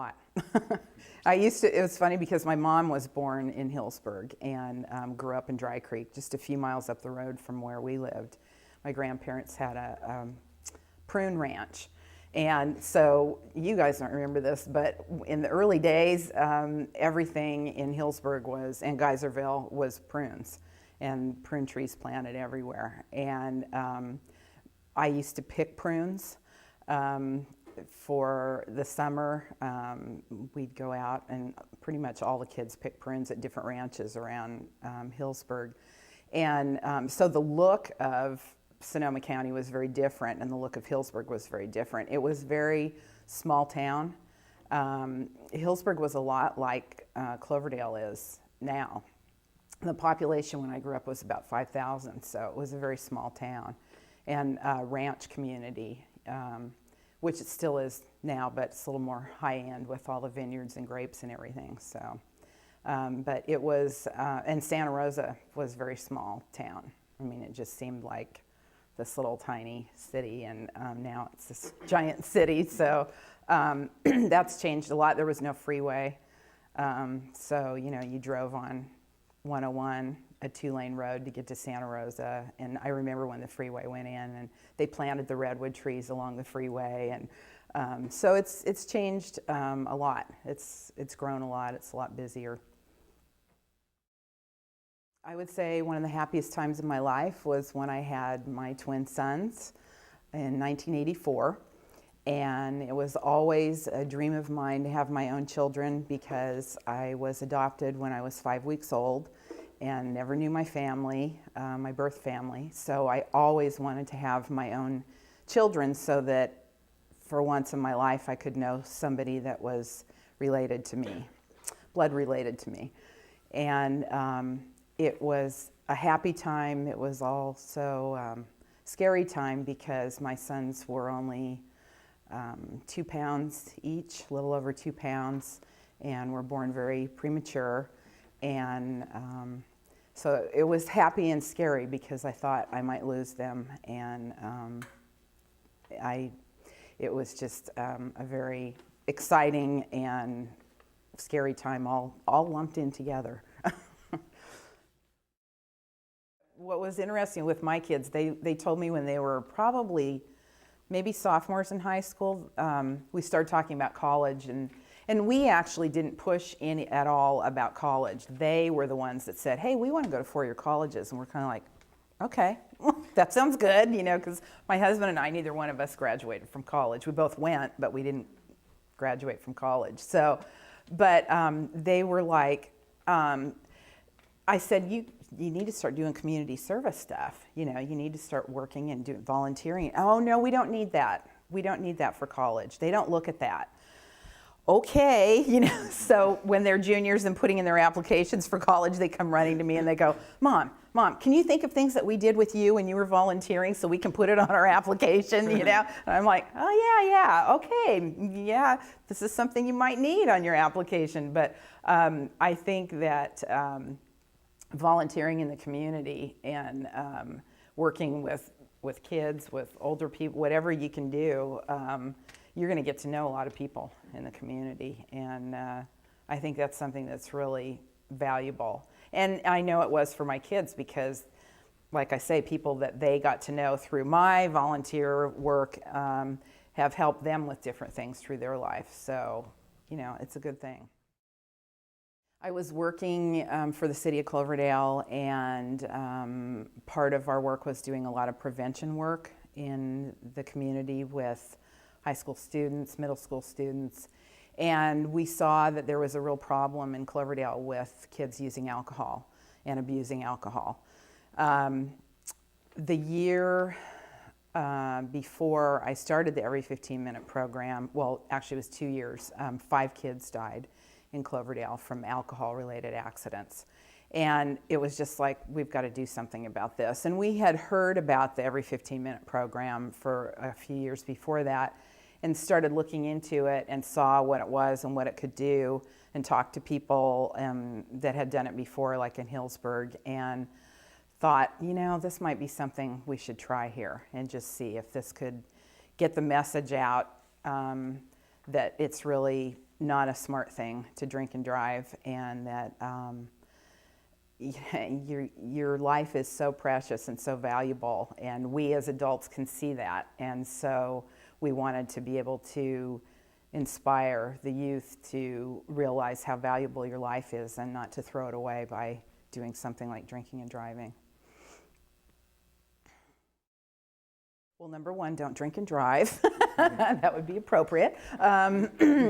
lot. It was funny because my mom was born in Healdsburg and grew up in Dry Creek, just a few miles up the road from where we lived. My grandparents had a prune ranch. And so you guys don't remember this, but in the early days, everything in Healdsburg and Geyserville was prunes and prune trees planted everywhere. And I used to pick prunes. For the summer, we'd go out and pretty much all the kids picked prunes at different ranches around Healdsburg. And so the look of Sonoma County was very different, and the look of Healdsburg was very different. It was very small town. Healdsburg was a lot like Cloverdale is now. The population when I grew up was about 5,000, so it was a very small town. And ranch community, which it still is now, but it's a little more high-end with all the vineyards and grapes and everything. So, but it was, and Santa Rosa was a very small town. I mean, it just seemed like this little tiny city, and now it's this giant city. So that's changed a lot. There was no freeway. So, you drove on 101, a 2-lane road to get to Santa Rosa. And I remember when the freeway went in and they planted the redwood trees along the freeway. And so it's changed a lot. It's grown a lot. It's a lot busier. I would say one of the happiest times of my life was when I had my twin sons in 1984. And it was always a dream of mine to have my own children because I was adopted when I was 5 weeks old and never knew my family, my birth family. So I always wanted to have my own children so that for once in my life I could know somebody that was related to me, blood related to me. And it was a happy time. It was also scary time because my sons were only 2 pounds each, a little over 2 pounds, and were born very premature. And so it was happy and scary because I thought I might lose them. And it was just a very exciting and scary time all lumped in together. What was interesting with my kids, they told me when they were probably maybe sophomores in high school, we started talking about college, and we actually didn't push any at all about college. They were the ones that said, hey, we want to go to 4-year colleges, and we're kind of like, okay, that sounds good, because my husband and I, neither one of us graduated from college. We both went, but we didn't graduate from college. So, but they were like, I said, you need to start doing community service stuff. You need to start working and doing volunteering. Oh, no, we don't need that. We don't need that for college. They don't look at that. Okay, so when they're juniors and putting in their applications for college, they come running to me and they go, Mom, can you think of things that we did with you when you were volunteering so we can put it on our application, And I'm like, oh, yeah, okay, yeah, this is something you might need on your application. But I think that volunteering in the community and working with kids, with older people, whatever you can do, you're going to get to know a lot of people in the community. And I think that's something that's really valuable. And I know it was for my kids because, like I say, people that they got to know through my volunteer work have helped them with different things through their life. So, it's a good thing. I was working for the city of Cloverdale, and part of our work was doing a lot of prevention work in the community with high school students, middle school students, and we saw that there was a real problem in Cloverdale with kids using alcohol and abusing alcohol. The year before I started the Every 15-Minute program, well, actually it was 2 years, 5 kids died in Cloverdale from alcohol-related accidents. And it was just like, we've got to do something about this. And we had heard about the Every 15-Minute program for a few years before that and started looking into it and saw what it was and what it could do and talked to people that had done it before, like in Healdsburg, and thought, this might be something we should try here and just see if this could get the message out that it's really not a smart thing to drink and drive, and that your life is so precious and so valuable, and we as adults can see that. And so we wanted to be able to inspire the youth to realize how valuable your life is and not to throw it away by doing something like drinking and driving. Well, number one, don't drink and drive. That would be appropriate. I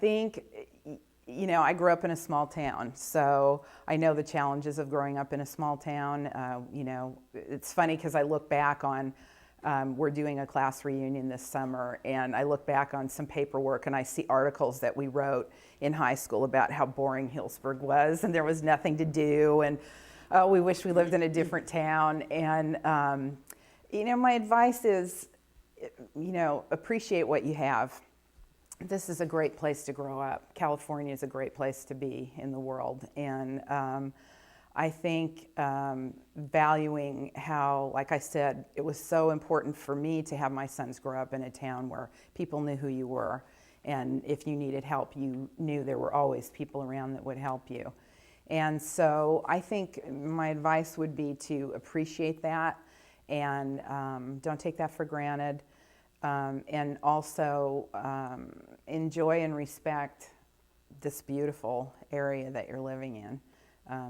think, you know, I grew up in a small town, so I know the challenges of growing up in a small town. You know, it's funny because I look back on, we're doing a class reunion this summer, and I look back on some paperwork and I see articles that we wrote in high school about how boring Healdsburg was, and there was nothing to do, and we wish we lived in a different town. And, you know, my advice is, you know, appreciate what you have. This is a great place to grow up. California is a great place to be in the world. And I think valuing how, like I said, it was so important for me to have my sons grow up in a town where people knew who you were. And if you needed help, you knew there were always people around that would help you. And so I think my advice would be to appreciate that, and don't take that for granted. And also enjoy and respect this beautiful area that you're living in,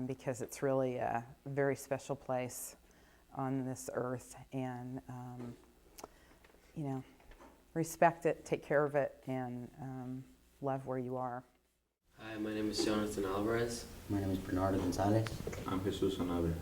because it's really a very special place on this earth. And, you know, respect it, take care of it, and love where you are. Hi, my name is Jonathan Alvarez. My name is Bernardo Gonzalez. I'm Jesus Sanabria.